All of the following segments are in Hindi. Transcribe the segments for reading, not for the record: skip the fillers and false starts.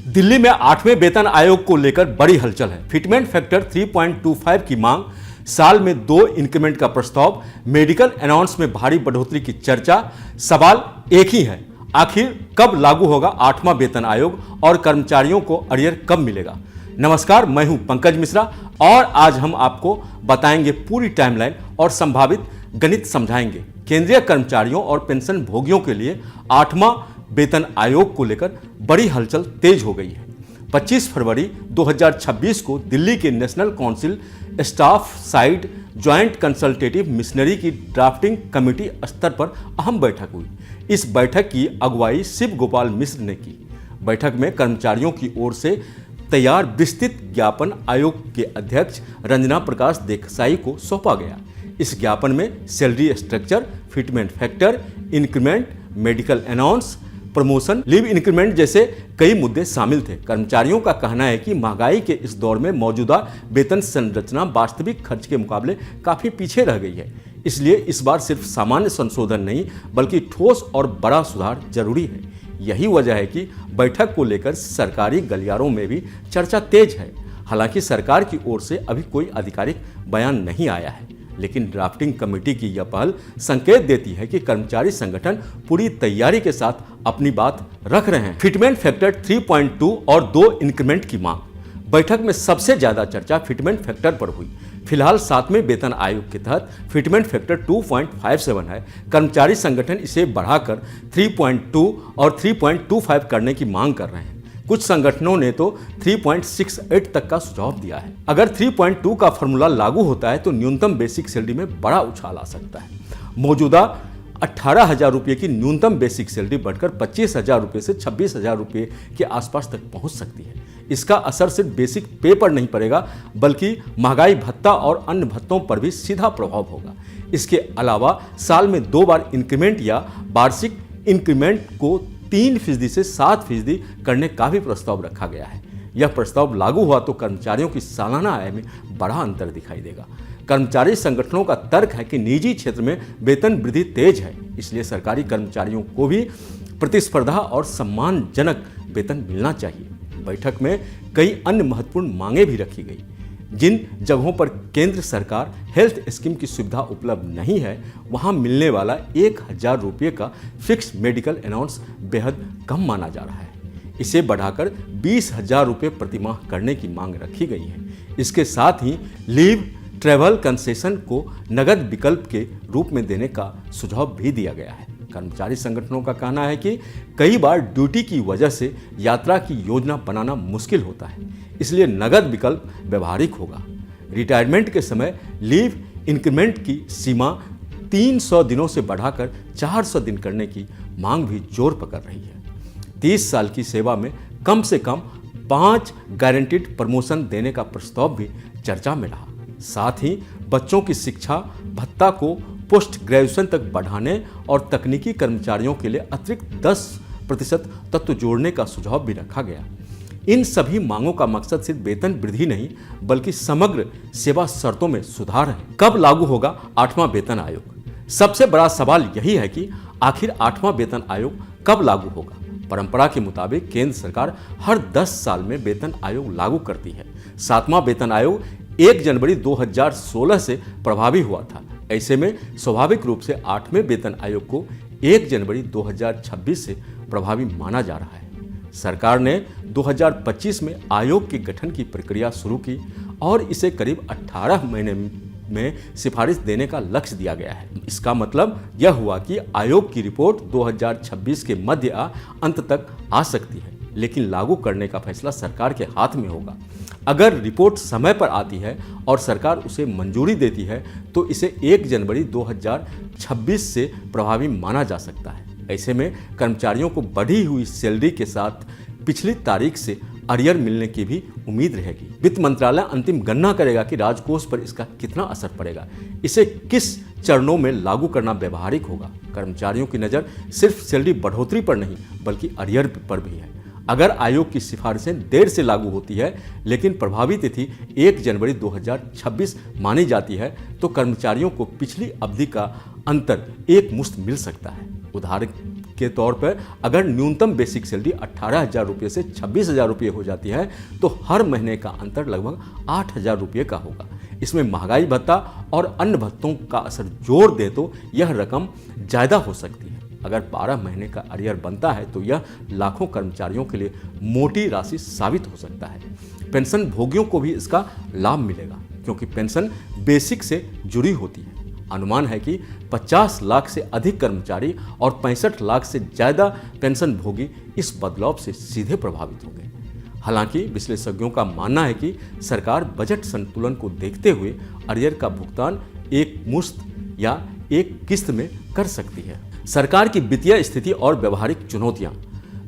दिल्ली में 8वें वेतन आयोग को लेकर बड़ी हलचल है। फिटमेंट फैक्टर 3.25 की मांग, साल में 2 इंक्रीमेंट का प्रस्ताव, मेडिकल अलाउंस में भारी बढ़ोतरी की चर्चा। सवाल एक ही है, आखिर कब लागू होगा 8वां वेतन आयोग और कर्मचारियों को अरियर कब मिलेगा। नमस्कार, मैं हूं पंकज मिश्रा और आज हम आपको बताएंगे पूरी टाइमलाइन और संभावित गणित समझाएंगे। केंद्रीय कर्मचारियों और पेंशन भोगियों के लिए 8वां वेतन आयोग को लेकर बड़ी हलचल तेज हो गई है। 25 फरवरी 2026 को दिल्ली के national council staff side joint consultative missionary की ड्राफ्टिंग कमेटी स्तर पर अहम बैठक हुई। इस बैठक की अगुवाई शिव गोपाल मिश्र ने की। बैठक में कर्मचारियों की ओर से तैयार विस्तृत ज्ञापन आयोग के अध्यक्ष रंजना प्रकाश देसाई को सौंपा गया। इस ज्ञापन में salary structure, fitment factor, increment, medical allowance, promotion, leave increment जैसे कई मुद्दे शामिल थे। कर्मचारियों का कहना है कि महंगाई के इस दौर में मौजूदा वेतन संरचना वास्तविक खर्च के मुकाबले काफ़ी पीछे रह गई है। इसलिए इस बार सिर्फ सामान्य संशोधन नहीं बल्कि ठोस और बड़ा सुधार जरूरी है। यही वजह है कि बैठक को लेकर सरकारी गलियारों में भी चर्चा तेज है। हालांकि सरकार की ओर से अभी कोई आधिकारिक बयान नहीं आया है, लेकिन ड्राफ्टिंग कमेटी की यह पहल संकेत देती है कि कर्मचारी संगठन पूरी तैयारी के साथ अपनी बात रख रहे हैं। फिटमेंट फैक्टर 3.2 और 2 इंक्रीमेंट की मांग। बैठक में सबसे ज्यादा चर्चा फिटमेंट फैक्टर पर हुई। फिलहाल 7वें वेतन आयोग के तहत फिटमेंट फैक्टर 2.57 है। कर्मचारी संगठन इसे बढ़ाकर 3.2 और 3.25 करने की मांग कर रहे हैं। कुछ संगठनों ने तो 3.68 तक का सुझाव दिया है। अगर 3.2 का फॉर्मूला लागू होता है तो न्यूनतम बेसिक सैलरी में बड़ा उछाल आ सकता है। मौजूदा 18,000 रुपये की न्यूनतम बेसिक सैलरी बढ़कर 25,000 रुपये से 26,000 रुपये के आसपास तक पहुंच सकती है। इसका असर सिर्फ बेसिक पे पर नहीं पड़ेगा बल्कि महंगाई भत्ता और अन्य भत्तों पर भी सीधा प्रभाव होगा। इसके अलावा साल में 2 बार इंक्रीमेंट या वार्षिक इंक्रीमेंट को 3% से 7% करने का भी प्रस्ताव रखा गया है। यह प्रस्ताव लागू हुआ तो कर्मचारियों की सालाना आय में बड़ा अंतर दिखाई देगा। कर्मचारी संगठनों का तर्क है कि निजी क्षेत्र में वेतन वृद्धि तेज है, इसलिए सरकारी कर्मचारियों को भी प्रतिस्पर्धा और सम्मानजनक वेतन मिलना चाहिए। बैठक में कई अन्य महत्वपूर्ण मांगे भी रखी गई। जिन जगहों पर केंद्र सरकार हेल्थ स्कीम की सुविधा उपलब्ध नहीं है, वहां मिलने वाला 1,000 रुपये का फिक्स मेडिकल अलाउंस बेहद कम माना जा रहा है। इसे बढ़ाकर 20,000 रुपये प्रतिमाह करने की मांग रखी गई है। इसके साथ ही लीव ट्रैवल कंसेशन को नगद विकल्प के रूप में देने का सुझाव भी दिया गया है। कर्मचारी संगठनों का कहना है कि कई बार ड्यूटी की वजह से यात्रा की योजना बनाना मुश्किल होता है, इसलिए नगद विकल्प व्यवहारिक होगा। रिटायरमेंट के समय लीव इंक्रीमेंट की सीमा 300 दिनों से बढ़ाकर 400 दिन करने की मांग भी जोर पकड़ रही है। 30 साल की सेवा में कम से कम 5 गारंटीड प्रमोशन देने का प्रस्ताव भी चर्चा में रहा। साथ ही बच्चों की शिक्षा भत्ता को पोस्ट ग्रेजुएशन तक बढ़ाने और तकनीकी कर्मचारियों के लिए अतिरिक्त 10% तत्व जोड़ने का सुझाव भी रखा गया। इन सभी मांगों का मकसद सिर्फ वेतन वृद्धि नहीं बल्कि समग्र सेवा शर्तों में सुधार है। कब लागू होगा 8वां वेतन आयोग? सबसे बड़ा सवाल यही है कि आखिर 8वां वेतन आयोग कब लागू होगा। परंपरा के मुताबिक केंद्र सरकार हर 10 साल में वेतन आयोग लागू करती है। 7वां वेतन आयोग 1 जनवरी 2016 से प्रभावी हुआ था। ऐसे में स्वाभाविक रूप से 8वें वेतन आयोग को 1 जनवरी 2026 से प्रभावी माना जा रहा है। सरकार ने 2025 में आयोग के गठन की प्रक्रिया शुरू की और इसे करीब 18 महीने में सिफारिश देने का लक्ष्य दिया गया है। इसका मतलब यह हुआ कि आयोग की रिपोर्ट 2026 के मध्य अंत तक आ सकती है, लेकिन लागू करने का फैसला सरकार के हाथ में होगा। अगर रिपोर्ट समय पर आती है और सरकार उसे मंजूरी देती है तो इसे 1 जनवरी 2026 से प्रभावी माना जा सकता है। ऐसे में कर्मचारियों को बढ़ी हुई सैलरी के साथ पिछली तारीख से अरियर मिलने की भी उम्मीद रहेगी। वित्त मंत्रालय अंतिम गणना करेगा कि राजकोष पर इसका कितना असर पड़ेगा। इसे किस चरणों में लागू करना व्यवहारिक होगा। कर्मचारियों की नज़र सिर्फ सैलरी बढ़ोतरी पर नहीं बल्कि अरियर पर भी है। अगर आयोग की सिफारिशें देर से लागू होती है लेकिन प्रभावी तिथि 1 जनवरी 2026 मानी जाती है तो कर्मचारियों को पिछली अवधि का अंतर एक मुश्त मिल सकता है। उदाहरण के तौर पर अगर न्यूनतम बेसिक सैलरी 18,000 रुपये से 26,000 रुपये हो जाती है तो हर महीने का अंतर लगभग 8,000 रुपये का होगा। इसमें महंगाई भत्ता और अन्य भत्तों का असर जोड़ दे तो यह रकम ज़्यादा हो सकती है। अगर 12 महीने का अरियर बनता है तो यह लाखों कर्मचारियों के लिए मोटी राशि साबित हो सकता है। पेंशन भोगियों को भी इसका लाभ मिलेगा क्योंकि पेंशन बेसिक से जुड़ी होती है। अनुमान है कि 50 लाख से अधिक कर्मचारी और 65 लाख से ज़्यादा पेंशन भोगी इस बदलाव से सीधे प्रभावित होंगे। हालांकि विश्लेषज्ञों का मानना है कि सरकार बजट संतुलन को देखते हुए अरियर का भुगतान एक मुश्त या एक किस्त में कर सकती है। सरकार की वित्तीय स्थिति और व्यवहारिक चुनौतियां।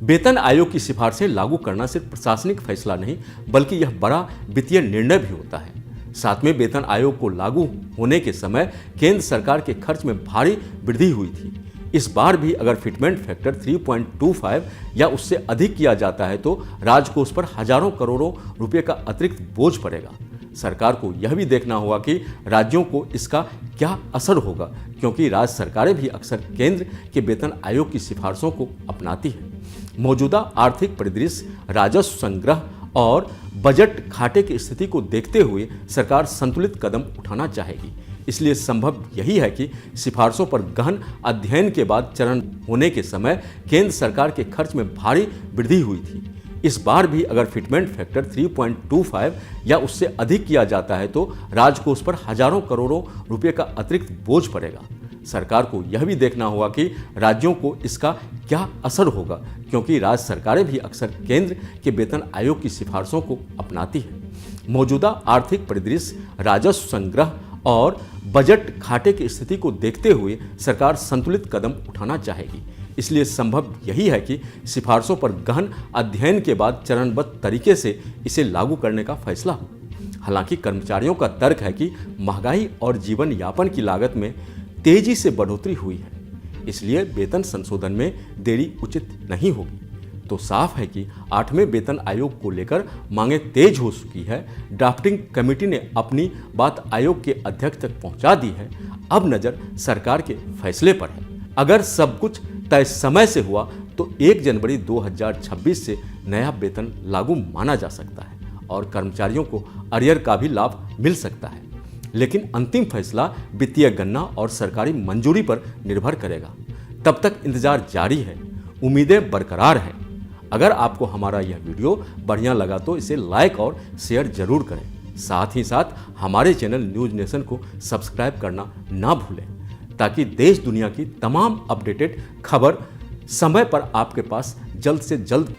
वेतन आयोग की सिफारिशें लागू करना सिर्फ प्रशासनिक फैसला नहीं बल्कि यह बड़ा वित्तीय निर्णय भी होता है। सातवें वेतन आयोग को लागू होने के समय केंद्र सरकार के खर्च में भारी वृद्धि हुई थी। इस बार भी अगर फिटमेंट फैक्टर 3.25 या उससे अधिक किया जाता है तो राजकोष पर हजारों करोड़ों रुपए का अतिरिक्त बोझ पड़ेगा। सरकार को यह भी देखना होगा कि राज्यों को इसका क्या असर होगा क्योंकि राज्य सरकारें भी अक्सर केंद्र के वेतन आयोग की सिफारिशों को अपनाती हैं। मौजूदा आर्थिक परिदृश्य, राजस्व संग्रह और बजट घाटे की स्थिति को देखते हुए सरकार संतुलित कदम उठाना चाहेगी। इसलिए संभव यही है कि सिफारिशों पर गहन अध्ययन के बाद चरण होने के समय केंद्र सरकार के खर्च में भारी वृद्धि हुई थी। इस बार भी अगर फिटमेंट फैक्टर 3.25 या उससे अधिक किया जाता है तो राजकोष पर हजारों करोड़ों रुपए का अतिरिक्त बोझ पड़ेगा। सरकार को यह भी देखना होगा कि राज्यों को इसका क्या असर होगा क्योंकि राज्य सरकारें भी अक्सर केंद्र के वेतन आयोग की सिफारिशों को अपनाती हैं। मौजूदा आर्थिक परिदृश्य, राजस्व संग्रह और बजट घाटे की स्थिति को देखते हुए सरकार संतुलित कदम उठाना चाहेगी। इसलिए संभव यही है कि सिफारिशों पर गहन अध्ययन के बाद चरणबद्ध तरीके से इसे लागू करने का फैसला हो। हालांकि कर्मचारियों का तर्क है कि महंगाई और जीवन यापन की लागत में तेजी से बढ़ोतरी हुई है, इसलिए वेतन संशोधन में देरी उचित नहीं होगी। तो साफ है कि 8वें वेतन आयोग को लेकर मांगे तेज हो चुकी है। ड्राफ्टिंग कमेटी ने अपनी बात आयोग के अध्यक्ष तक पहुंचा दी है। अब नजर सरकार के फैसले पर है। अगर सब कुछ तय समय से हुआ तो 1 जनवरी 2026 से नया वेतन लागू माना जा सकता है और कर्मचारियों को अरियर का भी लाभ मिल सकता है। लेकिन अंतिम फैसला वित्तीय गणना और सरकारी मंजूरी पर निर्भर करेगा। तब तक इंतजार जारी है, उम्मीदें बरकरार हैं। अगर आपको हमारा यह वीडियो बढ़िया लगा तो इसे लाइक और शेयर जरूर करें। साथ ही साथ हमारे चैनल न्यूज नेशन को सब्सक्राइब करना ना भूलें ताकि देश दुनिया की तमाम अपडेटेड खबर समय पर आपके पास जल्द से जल्द